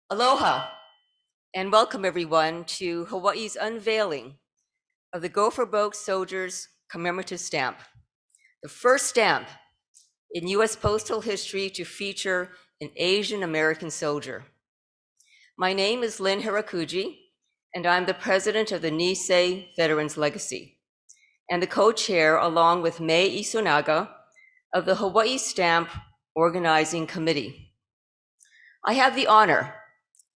Aloha, and welcome everyone to Hawaii's unveiling of the Gopher Boat Soldiers commemorative stamp, the first stamp in U.S. postal history to feature an Asian American soldier. My name is Lynn Hirakuji, and I'm the president of the Nisei Veterans Legacy, and the co-chair, along with Mei Isunaga, of the Hawaii Stamp Organizing Committee. I have the honor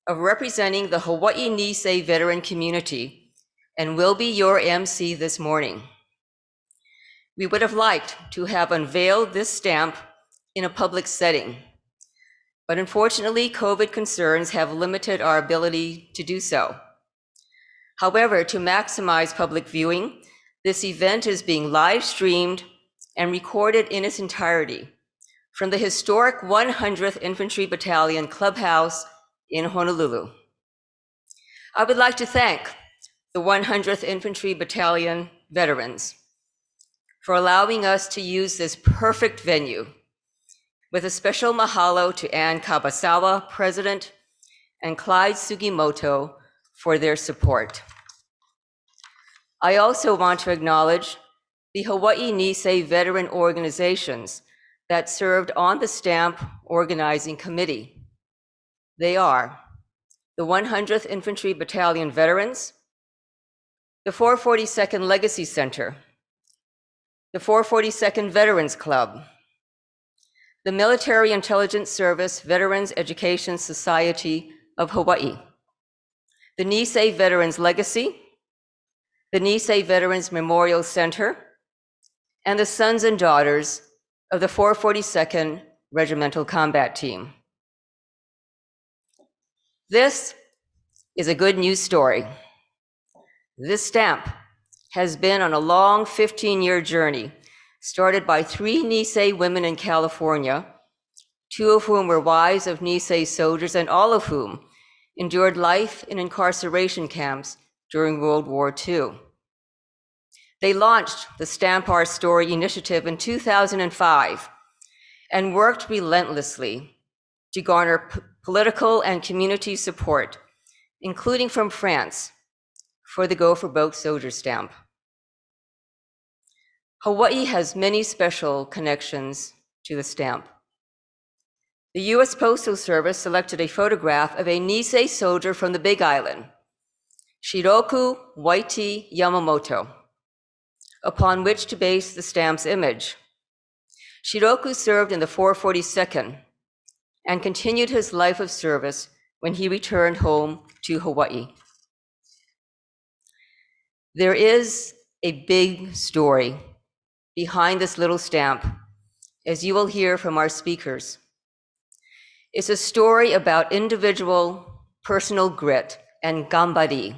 of representing the Hawaii Nisei veteran community and will be your MC this morning. We would have liked to have unveiled this stamp in a public setting, but unfortunately, COVID concerns have limited our ability to do so. However, to maximize public viewing, this event is being live streamed and recorded in its entirety from the historic 100th Infantry Battalion Clubhouse in Honolulu. I would like to thank the 100th Infantry Battalion veterans for allowing us to use this perfect venue, with a special mahalo to Ann Kabasawa, President, and Clyde Sugimoto for their support. I also want to acknowledge the Hawaii Nisei veteran organizations that served on the Stamp Organizing Committee. They are the 100th Infantry Battalion Veterans, the 442nd Legacy Center, the 442nd Veterans Club, the Military Intelligence Service Veterans Education Society of Hawaii, the Nisei Veterans Legacy, the Nisei Veterans Memorial Center, and the sons and daughters of the 442nd Regimental Combat Team. This is a good news story. This stamp has been on a long 15-year journey, started by 3 Nisei women in California, 2 of whom were wives of Nisei soldiers, and all of whom endured life in incarceration camps during World War II. They launched the Stamp Our Story initiative in 2005 and worked relentlessly to garner political and community support, including from France, for the Gopher Boat Soldier stamp. Hawaii has many special connections to the stamp. The U.S. Postal Service selected a photograph of a Nisei soldier from the Big Island, Shiroku Waiti Yamamoto, upon which to base the stamp's image. Shiroku served in the 442nd and continued his life of service when he returned home to Hawaii. There is a big story behind this little stamp, as you will hear from our speakers. It's a story about individual personal grit and gambari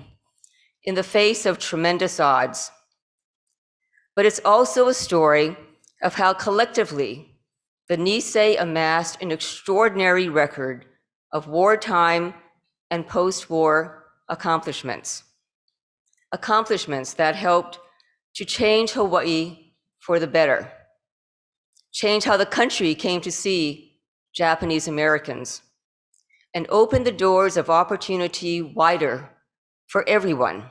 in the face of tremendous odds. But it's also a story of how collectively the Nisei amassed an extraordinary record of wartime and post-war accomplishments that helped to change Hawaii for the better, change how the country came to see Japanese Americans, and open the doors of opportunity wider for everyone.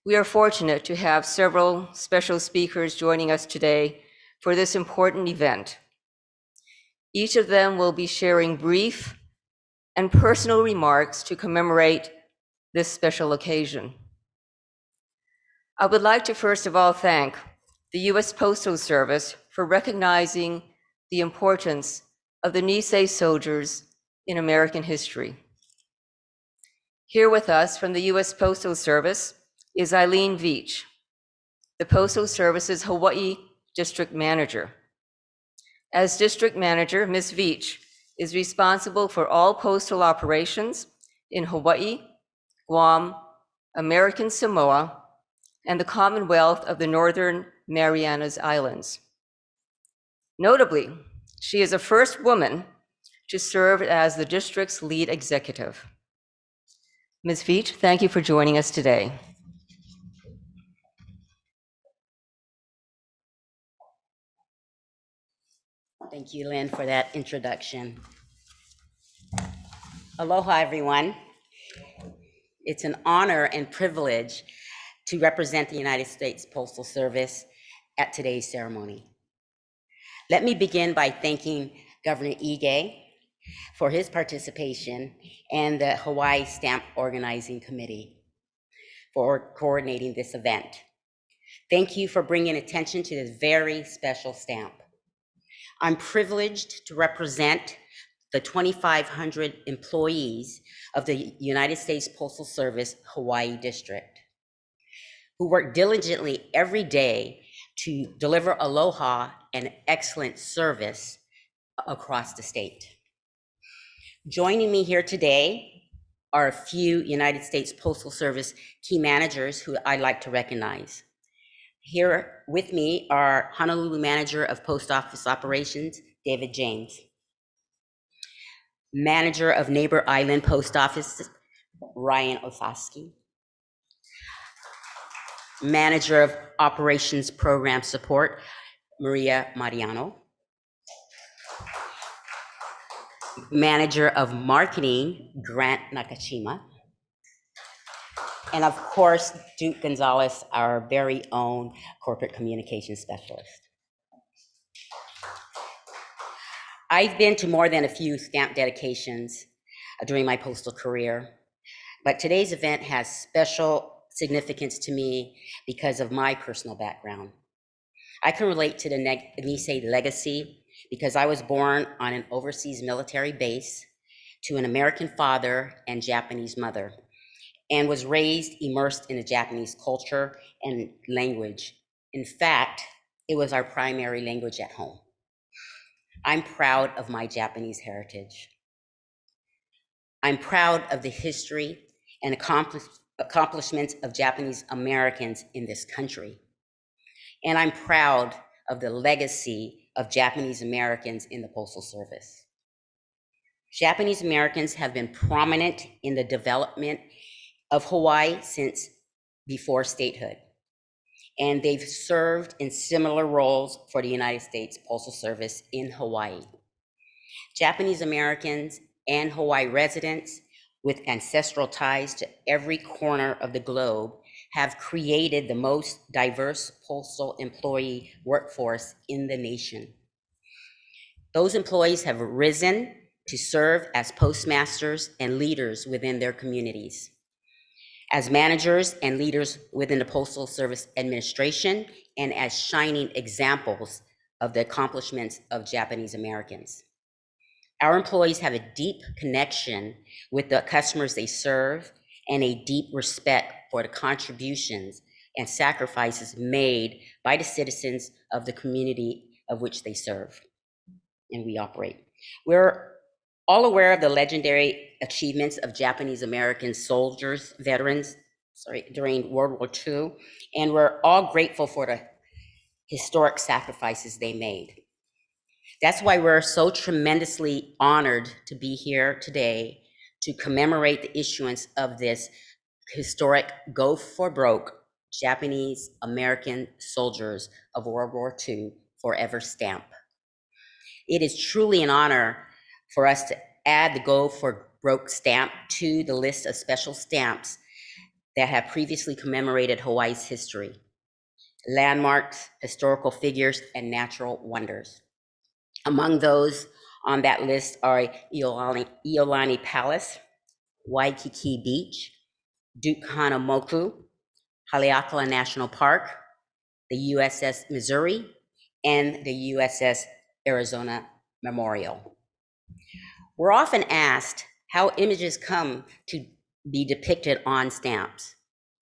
We are fortunate to have several special speakers joining us today for this important event. Each of them will be sharing brief and personal remarks to commemorate this special occasion. I would like to first of all thank the U.S. Postal Service for recognizing the importance of the Nisei soldiers in American history. Here with us from the U.S. Postal Service is Eileen Veach, the Postal Service's Hawaii District Manager. As District Manager, Ms. Veach is responsible for all postal operations in Hawaii, Guam, American Samoa, and the Commonwealth of the Northern Marianas Islands. Notably, she is the first woman to serve as the district's lead executive. Ms. Veach, thank you for joining us today. Thank you, Lynn, for that introduction. Aloha, everyone. It's an honor and privilege to represent the United States Postal Service at today's ceremony. Let me begin by thanking Governor Ige for his participation and the Hawaii Stamp Organizing Committee for coordinating this event. Thank you for bringing attention to this very special stamp. I'm privileged to represent the 2,500 employees of the United States Postal Service Hawaii District, who work diligently every day to deliver aloha and excellent service across the state. Joining me here today are a few United States Postal Service key managers who I'd like to recognize. Here with me are Honolulu Manager of Post Office Operations, David James. Manager of Neighbor Island Post Office, Ryan Osaski. Manager of Operations Program Support, Maria Mariano. Manager of Marketing, Grant Nakashima. And of course, Duke Gonzalez, our very own Corporate Communications Specialist. I've been to more than a few stamp dedications during my postal career, but today's event has special significance to me because of my personal background. I can relate to the Nisei legacy because I was born on an overseas military base to an American father and Japanese mother, and was raised immersed in the Japanese culture and language. In fact, it was our primary language at home. I'm proud of my Japanese heritage. I'm proud of the history and accomplishments of Japanese Americans in this country. And I'm proud of the legacy of Japanese Americans in the Postal Service. Japanese Americans have been prominent in the development of Hawaii since before statehood, and they've served in similar roles for the United States Postal Service in Hawaii. Japanese Americans and Hawaii residents with ancestral ties to every corner of the globe have created the most diverse postal employee workforce in the nation. Those employees have risen to serve as postmasters and leaders within their communities, as managers and leaders within the Postal Service administration, and as shining examples of the accomplishments of Japanese Americans. Our employees have a deep connection with the customers they serve and a deep respect for the contributions and sacrifices made by the citizens of the community of which they serve and we operate. We're all aware of the legendary achievements of Japanese American soldiers, veterans, during World War II, and we're all grateful for the historic sacrifices they made. That's why we're so tremendously honored to be here today to commemorate the issuance of this historic Go for Broke Japanese American Soldiers of World War II Forever Stamp. It is truly an honor for us to add the Go for Broke stamp to the list of special stamps that have previously commemorated Hawaii's history, landmarks, historical figures, and natural wonders. Among those on that list are Iolani Palace, Waikiki Beach, Duke Hanamoku, Haleakala National Park, the USS Missouri, and the USS Arizona Memorial. We're often asked how images come to be depicted on stamps.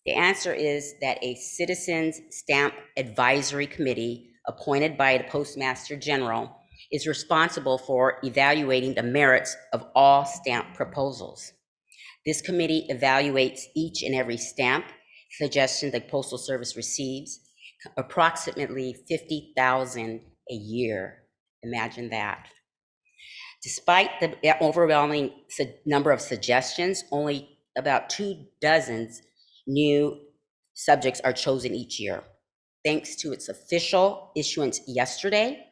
The answer is that a Citizens Stamp Advisory Committee appointed by the Postmaster General is responsible for evaluating the merits of all stamp proposals. This committee evaluates each and every stamp suggestion the Postal Service receives, approximately 50,000 a year. Imagine that. Despite the overwhelming number of suggestions, only about 24 new subjects are chosen each year. Thanks to its official issuance yesterday,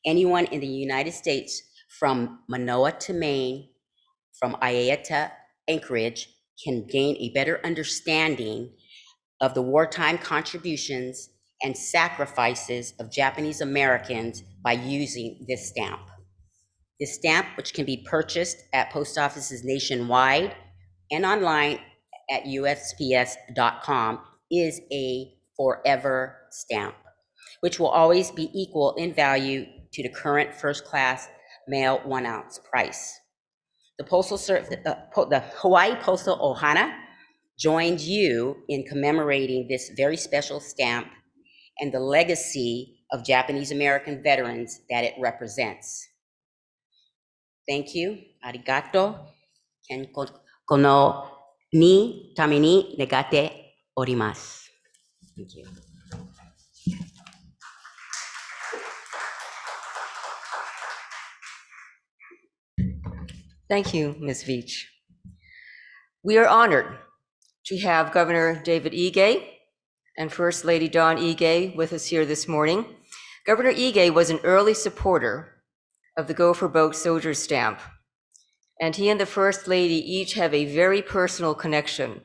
anyone in the United States from Manoa to Maine, from IAEA to Anchorage can gain a better understanding of the wartime contributions and sacrifices of Japanese Americans by using this stamp. This stamp, which can be purchased at post offices nationwide and online at USPS.com, is a forever stamp, which will always be equal in value to the current first class mail 1 ounce price. The Hawaii Postal Ohana joins you in commemorating this very special stamp and the legacy of Japanese American veterans that it represents. Thank you. Arigato. Ken kono ni tame ni negate orimasu. Thank you. Thank you, Ms. Veach. We are honored to have Governor David Ige and First Lady Dawn Ige with us here this morning. Governor Ige was an early supporter of the Go for Broke Soldiers stamp, and he and the First Lady each have a very personal connection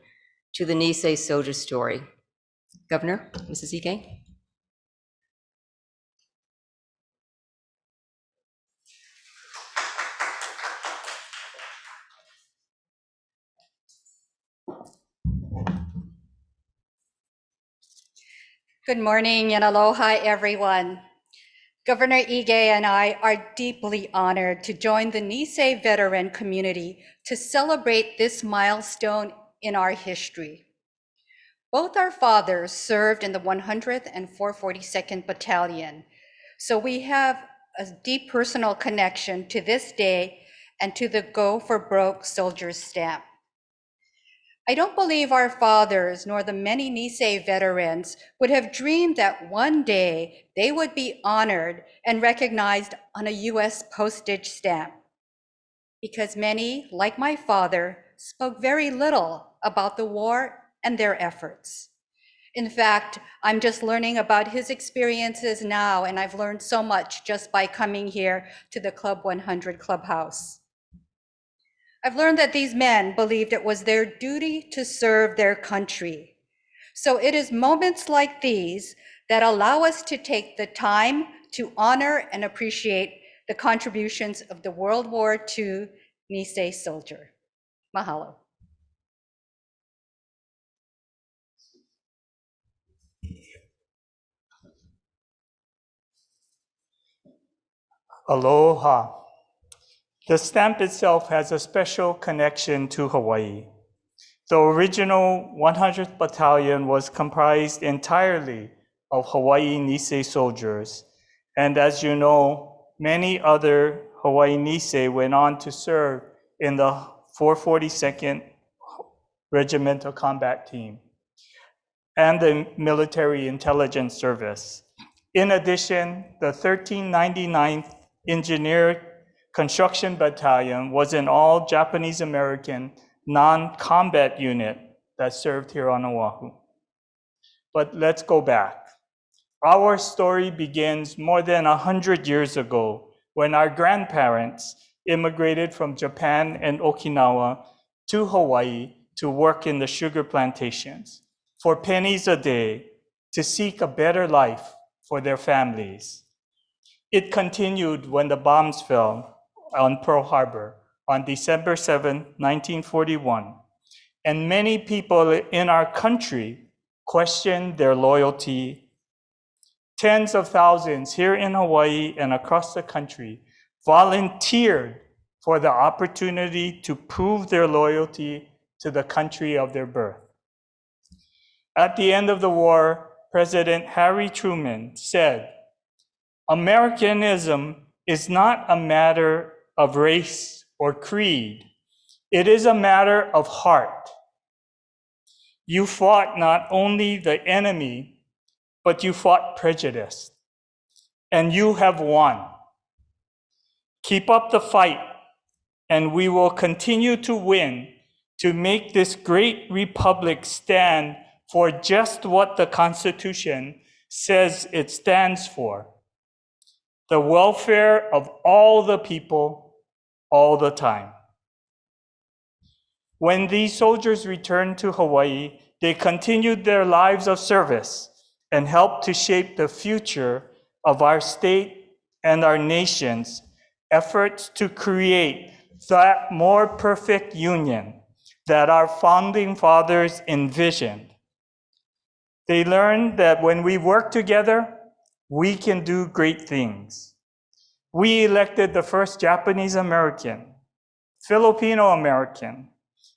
to the Nisei soldier story. Governor, Mrs. Ige. Good morning and aloha, everyone. Governor Ige and I are deeply honored to join the Nisei veteran community to celebrate this milestone in our history. Both our fathers served in the 100th and 442nd Battalion, so we have a deep personal connection to this day and to the Go for Broke Soldiers stamp. I don't believe our fathers nor the many Nisei veterans would have dreamed that one day they would be honored and recognized on a US postage stamp. Because many, like my father, spoke very little about the war and their efforts. In fact, I'm just learning about his experiences now, and I've learned so much just by coming here to the Club 100 Clubhouse. I've learned that these men believed it was their duty to serve their country. So it is moments like these that allow us to take the time to honor and appreciate the contributions of the World War II Nisei soldier. Mahalo. Aloha. The stamp itself has a special connection to Hawaii. The original 100th Battalion was comprised entirely of Hawaii Nisei soldiers, and as you know, many other Hawaii Nisei went on to serve in the 442nd Regimental Combat Team and the Military Intelligence Service. In addition, the 1399th Engineer Construction Battalion was an all Japanese American non-combat unit that served here on Oahu. But let's go back. Our story begins more than 100 years ago when our grandparents immigrated from Japan and Okinawa to Hawaii to work in the sugar plantations for pennies a day to seek a better life for their families. It continued when the bombs fell on Pearl Harbor on December 7, 1941, and many people in our country questioned their loyalty. Tens of thousands here in Hawaii and across the country volunteered for the opportunity to prove their loyalty to the country of their birth. At the end of the war, President Harry Truman said, "Americanism is not a matter of race or creed. It is a matter of heart. You fought not only the enemy, but you fought prejudice, and you have won. Keep up the fight, and we will continue to win to make this great republic stand for just what the Constitution says it stands for: the welfare of all the people, all the time." When these soldiers returned to Hawaii, they continued their lives of service and helped to shape the future of our state and our nation's efforts to create that more perfect union that our founding fathers envisioned. They learned that when we work together, we can do great things. We elected the first Japanese American, Filipino American,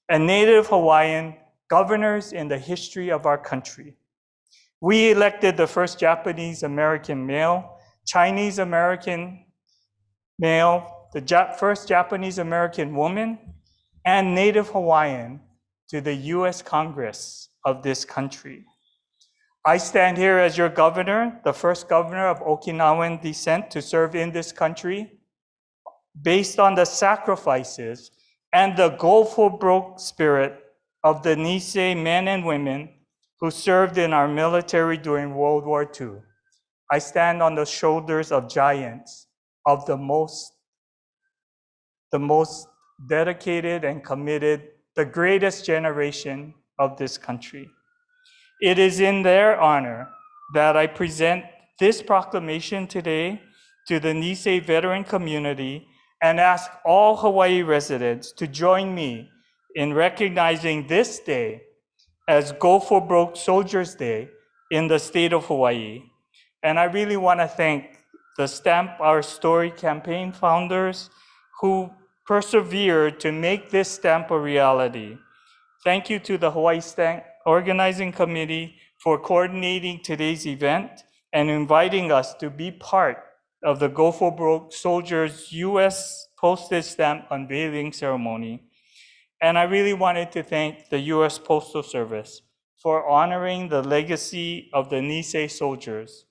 and Native Hawaiian governors in the history of our country. We elected the first Japanese American male, Chinese American male, the first Japanese American woman, and Native Hawaiian to the US Congress of this country. I stand here as your governor, the first governor of Okinawan descent to serve in this country, based on the sacrifices and the go for broke spirit of the Nisei men and women who served in our military during World War II. I stand on the shoulders of giants, of the most dedicated and committed, the greatest generation of this country. It is in their honor that I present this proclamation today to the Nisei veteran community and ask all Hawaii residents to join me in recognizing this day as Go for Broke Soldiers Day in the state of Hawaii. And I really want to thank the Stamp Our Story campaign founders who persevered to make this stamp a reality. Thank you to the Hawaii Stamp Organizing Committee for coordinating today's event and inviting us to be part of the Go for Broke Soldiers U.S. postage stamp unveiling ceremony. And I really wanted to thank the U.S. Postal Service for honoring the legacy of the Nisei soldiers.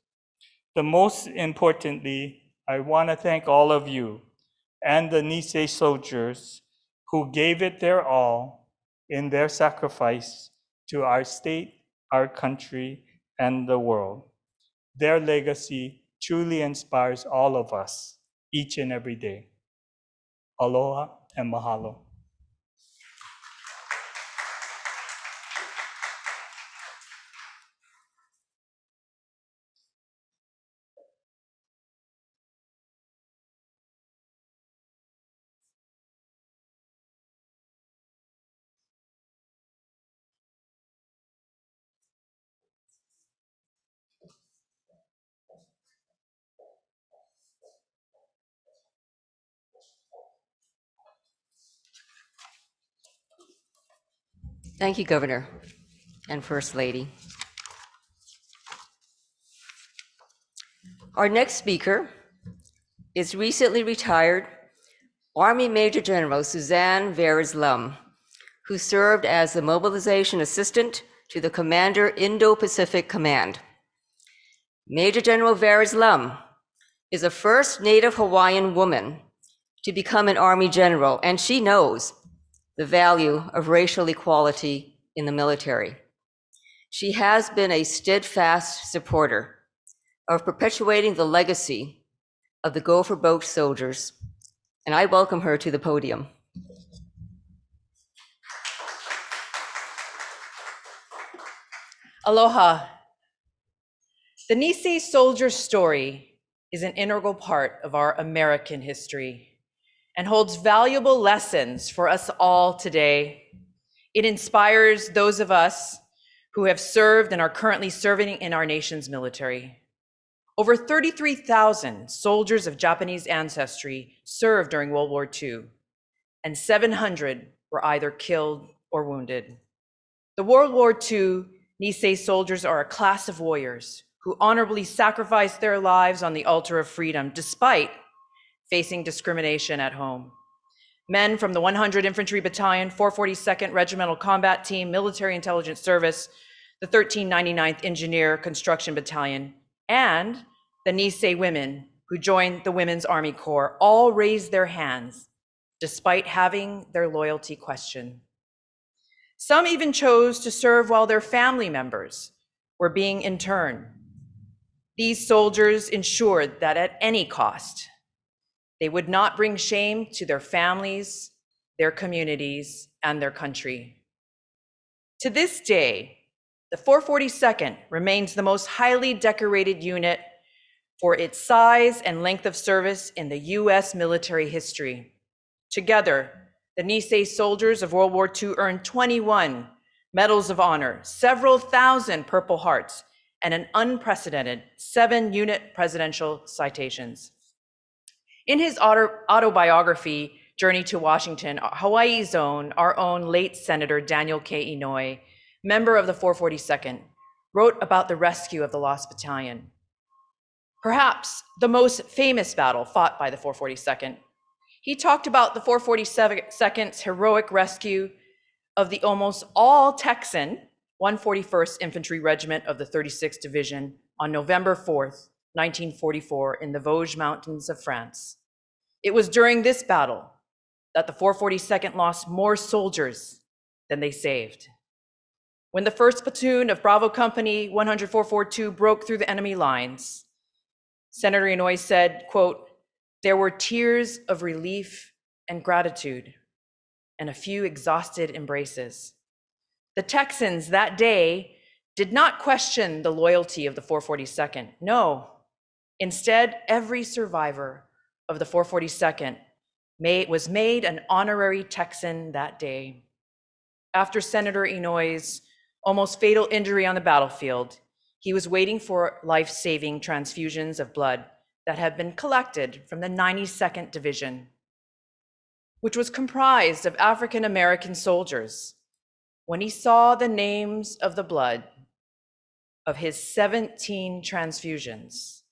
The most importantly, I want to thank all of you and the Nisei soldiers who gave it their all in their sacrifice to our state, our country, and the world. Their legacy truly inspires all of us each and every day. Aloha and mahalo. Thank you, Governor and First Lady. Our next speaker is recently retired Army Major General Suzanne Veres-Lum, who served as the mobilization assistant to the Commander Indo-Pacific Command. Major General Veres-Lum is the first Native Hawaiian woman to become an Army general, and she knows the value of racial equality in the military. She has been a steadfast supporter of perpetuating the legacy of the Go for Broke soldiers, and I welcome her to the podium. Aloha. The Nisei soldier story is an integral part of our American history and holds valuable lessons for us all today. It inspires those of us who have served and are currently serving in our nation's military. Over 33,000 soldiers of Japanese ancestry served during World War II, and 700 were either killed or wounded. The World War II Nisei soldiers are a class of warriors who honorably sacrificed their lives on the altar of freedom despite facing discrimination at home. Men from the 100 Infantry Battalion, 442nd Regimental Combat Team, Military Intelligence Service, the 1399th Engineer Construction Battalion, and the Nisei women who joined the Women's Army Corps all raised their hands despite having their loyalty questioned. Some even chose to serve while their family members were being interned. These soldiers ensured that at any cost, they would not bring shame to their families their communities, and their country. To this day, the 442nd remains the most highly decorated unit for its size and length of service in the US military history. Together, the Nisei soldiers of World War II earned 21 medals of honor, several thousand Purple Hearts, and an unprecedented 7-unit presidential citations. In his autobiography, Journey to Washington, Hawaii's own, our own late Senator Daniel K. Inouye, member of the 442nd, wrote about the rescue of the Lost Battalion. Perhaps the most famous battle fought by the 442nd. He talked about the 442nd's heroic rescue of the almost all Texan 141st Infantry Regiment of the 36th Division on November 4th, 1944, in the Vosges Mountains of France. It was during this battle that the 442nd lost more soldiers than they saved. When the 1st Platoon of Bravo Company 10442 broke through the enemy lines, Senator Inouye said, quote, "There were tears of relief and gratitude and a few exhausted embraces. The Texans that day did not question the loyalty of the 442nd. No, instead, every survivor of the 442nd was made an honorary Texan that day." After Senator Inouye's almost fatal injury on the battlefield, he was waiting for life-saving transfusions of blood that had been collected from the 92nd Division, which was comprised of African-American soldiers, when he saw the names of the blood of his 17 transfusions.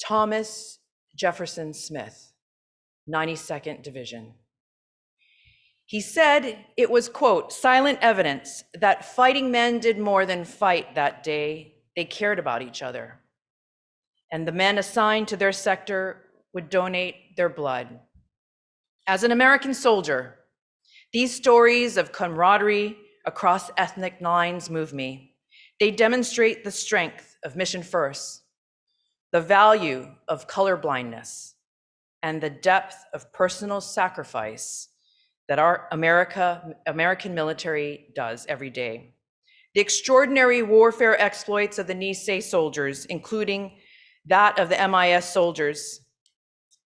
Thomas Jefferson Smith, 92nd Division. He said it was, quote, "silent evidence that fighting men did more than fight that day. They cared about each other. And the men assigned to their sector would donate their blood." As an American soldier, these stories of camaraderie across ethnic lines move me. They demonstrate the strength of Mission First, the value of colorblindness, and the depth of personal sacrifice that our American military does every day. The extraordinary warfare exploits of the Nisei soldiers, including that of the MIS soldiers,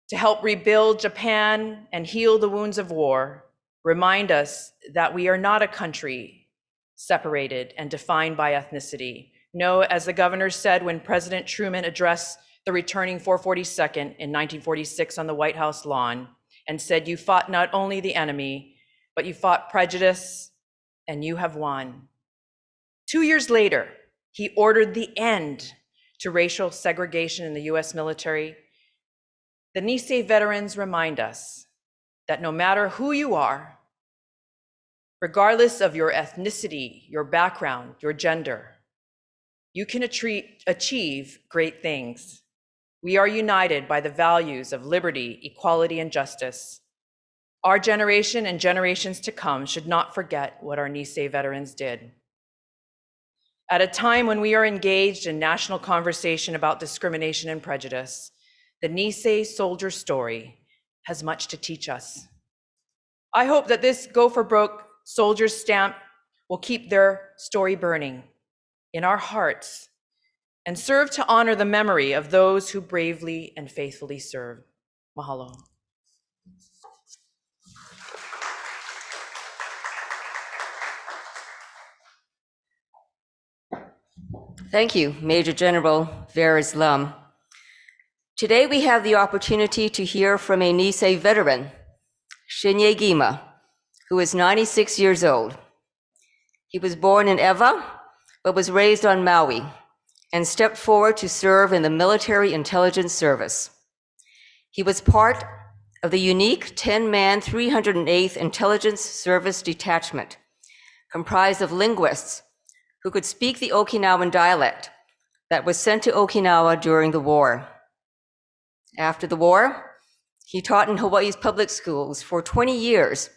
to help rebuild Japan and heal the wounds of war, remind us that we are not a country separated and defined by ethnicity. No, as the governor said when President Truman addressed the returning 442nd in 1946 on the White House lawn, and said, "You fought not only the enemy, but you fought prejudice, and you have won." 2 years later, he ordered the end to racial segregation in the US military. The Nisei veterans remind us that no matter who you are, regardless of your ethnicity, your background, your gender, you can achieve great things. We are united by the values of liberty, equality, and justice. Our generation and generations to come should not forget what our Nisei veterans did. At a time when we are engaged in national conversation about discrimination and prejudice, the Nisei soldier story has much to teach us. I hope that this Go for Broke soldier stamp will keep their story burning in our hearts and serve to honor the memory of those who bravely and faithfully served. Mahalo. Thank you, Major General Veris Lum. Today we have the opportunity to hear from a Nisei veteran, Shinye Gima, who is 96 years old. He was born in Ewa, but was raised on Maui and stepped forward to serve in the Military Intelligence Service. He was part of the unique 10-man 308th Intelligence Service Detachment, comprised of linguists who could speak the Okinawan dialect that was sent to Okinawa during the war. After the war, he taught in Hawaii's public schools for 20 years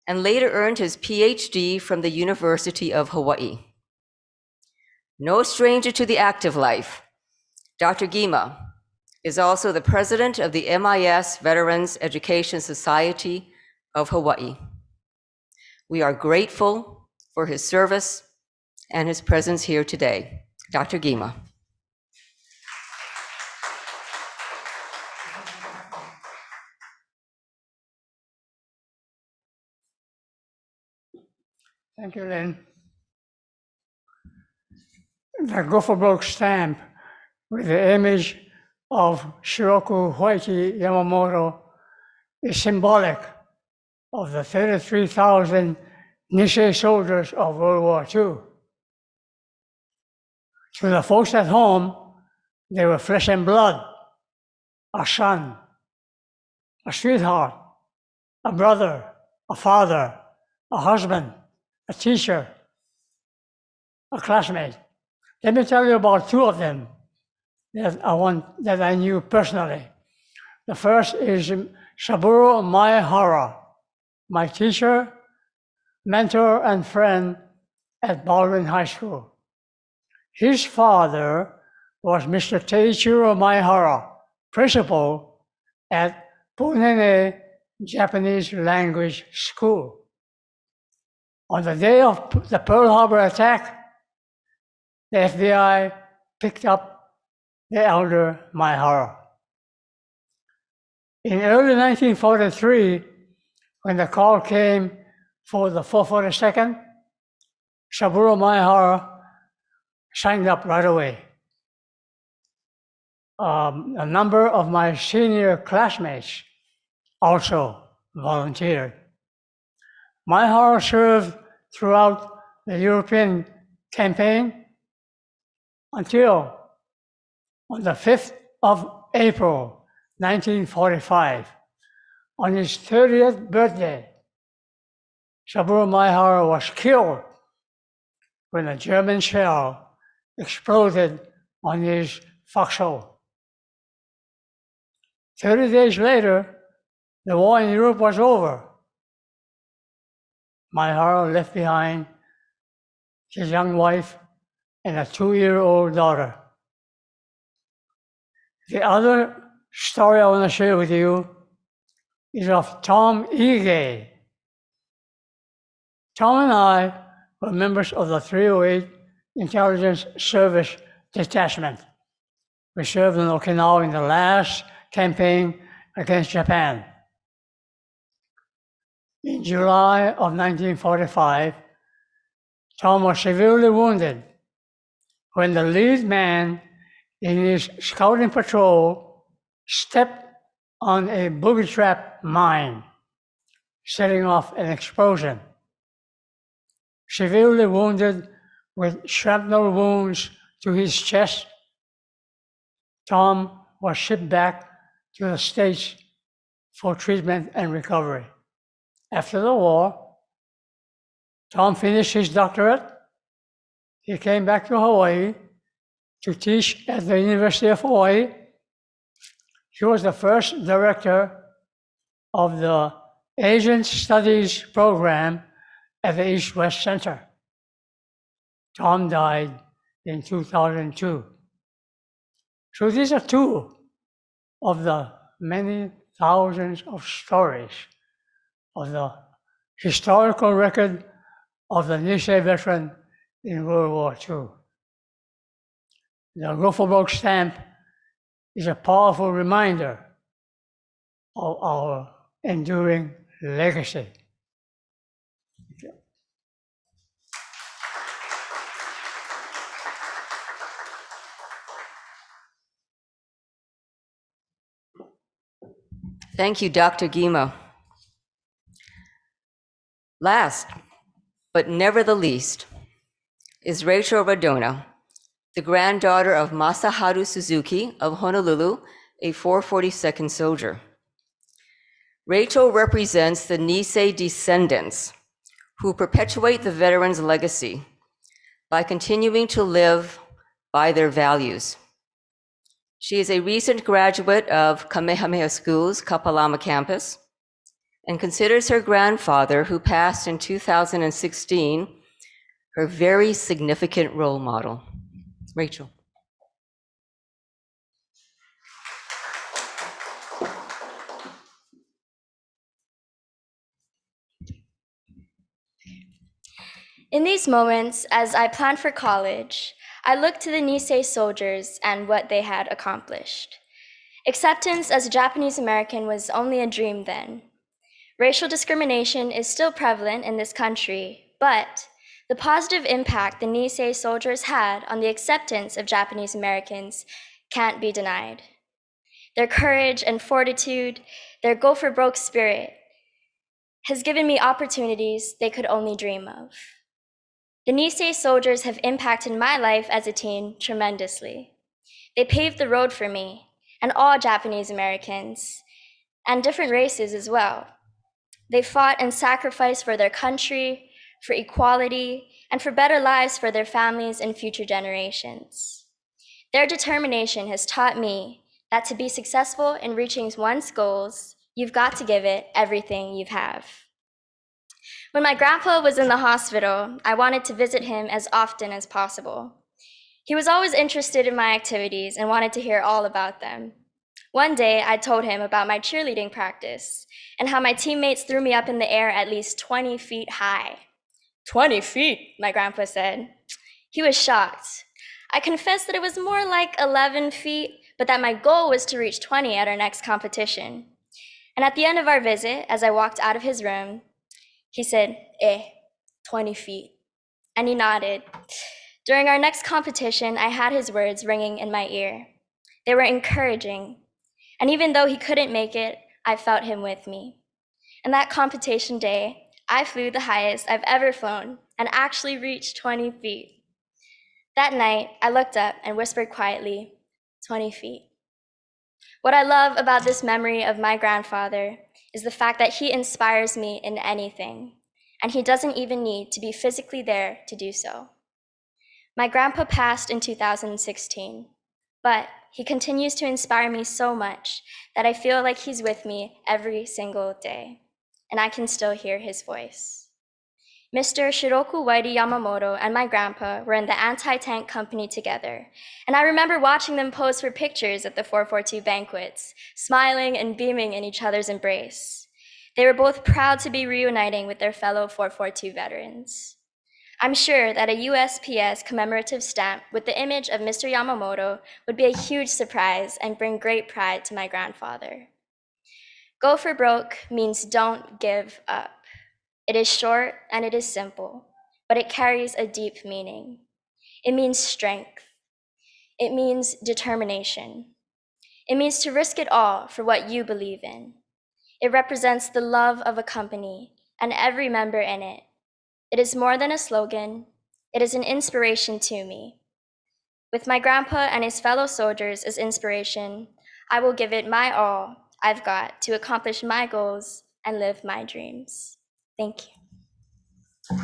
and later earned his PhD from the University of Hawaii. No stranger to the active life, Dr. Gima is also the president of the MIS Veterans Education Society of Hawaii. We are grateful for his service and his presence here today. Dr. Gima. Thank you, Lynn. The Gopher Block stamp with the image of Shiroku Hoichi Yamamoto is symbolic of the 33,000 Nisei soldiers of World War II. To the folks at home, they were flesh and blood, a son, a sweetheart, a brother, a father, a husband, a teacher, a classmate. Let me tell you about two of them that I knew personally. The first is Saburo Maehara, my teacher, mentor, and friend at Baldwin High School. His father was Mr. Teichiro Maehara, principal at Punene Japanese Language School. On the day of the Pearl Harbor attack, the FBI picked up the elder Maehara. In early 1943, when the call came for the 442nd, Saburo Maehara signed up right away. A number of my senior classmates also volunteered. Maehara served throughout the European campaign until on the 5th of April, 1945, on his 30th birthday, Saburo Maehara was killed when a German shell exploded on his foxhole. 30 days later, the war in Europe was over. Maehara left behind his young wife and a 2-year-old daughter. The other story I want to share with you is of Tom Ige. Tom and I were members of the 308 Intelligence Service Detachment. We served in Okinawa in the last campaign against Japan. In July of 1945, Tom was severely wounded when the lead man in his scouting patrol stepped on a booby trap mine, setting off an explosion. Severely wounded with shrapnel wounds to his chest, Tom was shipped back to the States for treatment and recovery. After the war, Tom finished his doctorate. He came back to Hawaii to teach at the University of Hawaii. He was the first director of the Asian Studies program at the East-West Center. Tom died in 2002. So these are two of the many thousands of stories of the historical record of the Nisei veteran in World War II. The Gopher Block stamp is a powerful reminder of our enduring legacy. Thank you, Dr. Gima. Last, but never the least, is Rachel Radona, the granddaughter of Masaharu Suzuki of Honolulu, a 442nd soldier. Rachel represents the Nisei descendants who perpetuate the veterans' legacy by continuing to live by their values. She is a recent graduate of Kamehameha School's Kapalama campus and considers her grandfather, who passed in 2016, her very significant role model. Rachel. In these moments, as I planned for college, I looked to the Nisei soldiers and what they had accomplished. Acceptance as a Japanese American was only a dream then. Racial discrimination is still prevalent in this country, but the positive impact the Nisei soldiers had on the acceptance of Japanese Americans can't be denied. Their courage and fortitude, their go for broke spirit, has given me opportunities they could only dream of. The Nisei soldiers have impacted my life as a teen tremendously. They paved the road for me and all Japanese Americans, and different races as well. They fought and sacrificed for their country, for equality, and for better lives for their families and future generations. Their determination has taught me that to be successful in reaching one's goals, you've got to give it everything you have. When my grandpa was in the hospital, I wanted to visit him as often as possible. He was always interested in my activities and wanted to hear all about them. One day, I told him about my cheerleading practice and how my teammates threw me up in the air at least 20 feet high. 20 feet, my grandpa said. He was shocked. I confessed that it was more like 11 feet, but that my goal was to reach 20 at our next competition. And at the end of our visit, as I walked out of his room, he said, 20 feet. And he nodded. During our next competition, I had his words ringing in my ear. They were encouraging. And even though he couldn't make it, I felt him with me. And that competition day, I flew the highest I've ever flown and actually reached 20 feet. That night, I looked up and whispered quietly, 20 feet. What I love about this memory of my grandfather is the fact that he inspires me in anything, and he doesn't even need to be physically there to do so. My grandpa passed in 2016, but he continues to inspire me so much that I feel like he's with me every single day, and I can still hear his voice. Mr. Shiroku Whitey Yamamoto and my grandpa were in the anti-tank company together, and I remember watching them pose for pictures at the 442 banquets, smiling and beaming in each other's embrace. They were both proud to be reuniting with their fellow 442 veterans. I'm sure that a USPS commemorative stamp with the image of Mr. Yamamoto would be a huge surprise and bring great pride to my grandfather. Go for broke means don't give up. It is short and it is simple, but it carries a deep meaning. It means strength. It means determination. It means to risk it all for what you believe in. It represents the love of a company and every member in it. It is more than a slogan. It is an inspiration to me. With my grandpa and his fellow soldiers as inspiration, I will give it my all I've got to accomplish my goals and live my dreams. Thank you.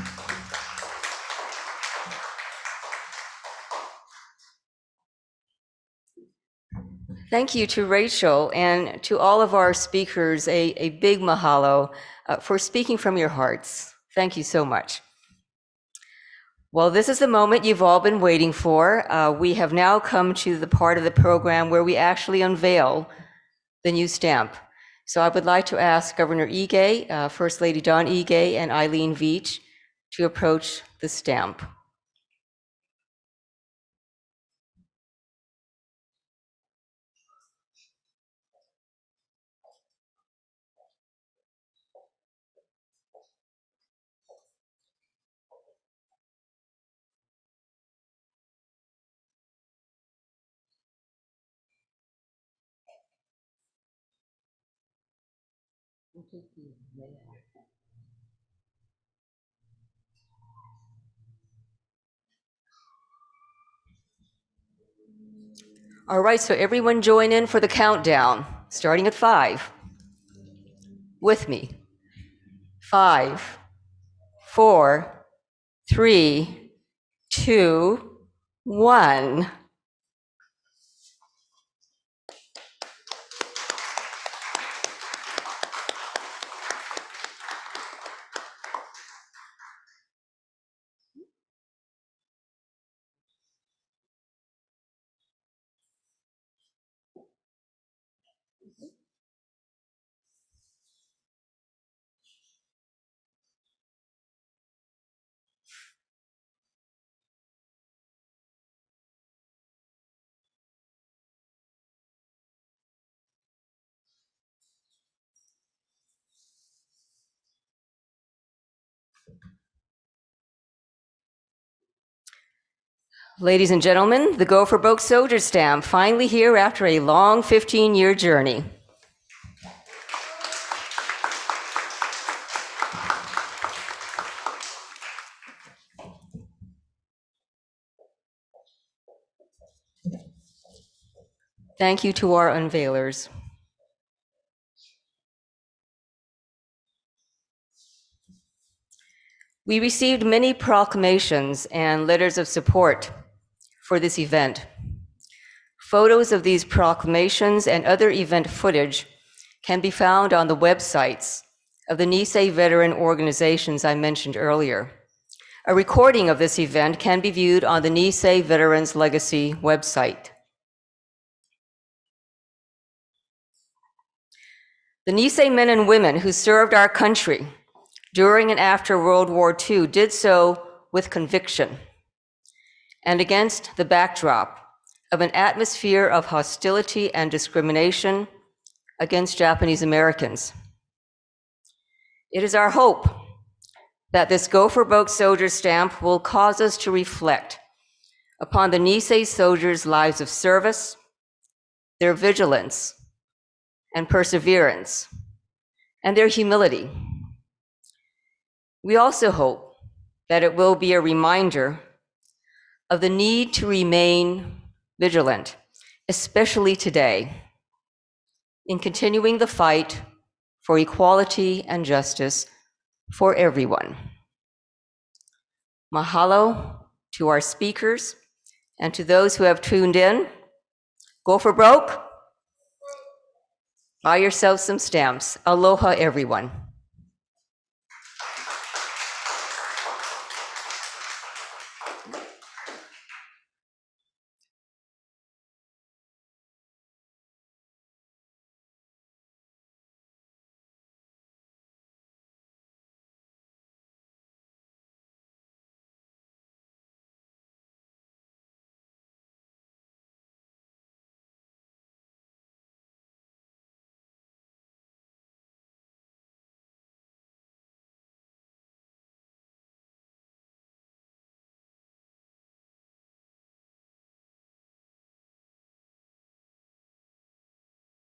Thank you to Rachel and to all of our speakers, a big mahalo for speaking from your hearts. Thank you so much. Well, this is the moment you've all been waiting for. We have now come to the part of the program where we actually unveil the new stamp. So I would like to ask Governor Ige, First Lady Dawn Ige, and Eileen Veach to approach the stamp. All right, so everyone join in for the countdown, starting at 5. With me. 5, 4, 3, 2, 1. Ladies and gentlemen, the Go for Broke Soldier Stamp, finally here after a long 15-year journey. Thank you to our unveilers. We received many proclamations and letters of support for this event. Photos of these proclamations and other event footage can be found on the websites of the Nisei veteran organizations I mentioned earlier. A recording of this event can be viewed on the Nisei Veterans Legacy website. The Nisei men and women who served our country during and after World War II did so with conviction and against the backdrop of an atmosphere of hostility and discrimination against Japanese Americans. It is our hope that this Go for Broke Soldier Stamp will cause us to reflect upon the Nisei soldiers' lives of service, their vigilance and perseverance, and their humility. We also hope that it will be a reminder of the need to remain vigilant, especially today, in continuing the fight for equality and justice for everyone. Mahalo to our speakers and to those who have tuned in. Go for broke. Buy yourself some stamps. Aloha, everyone.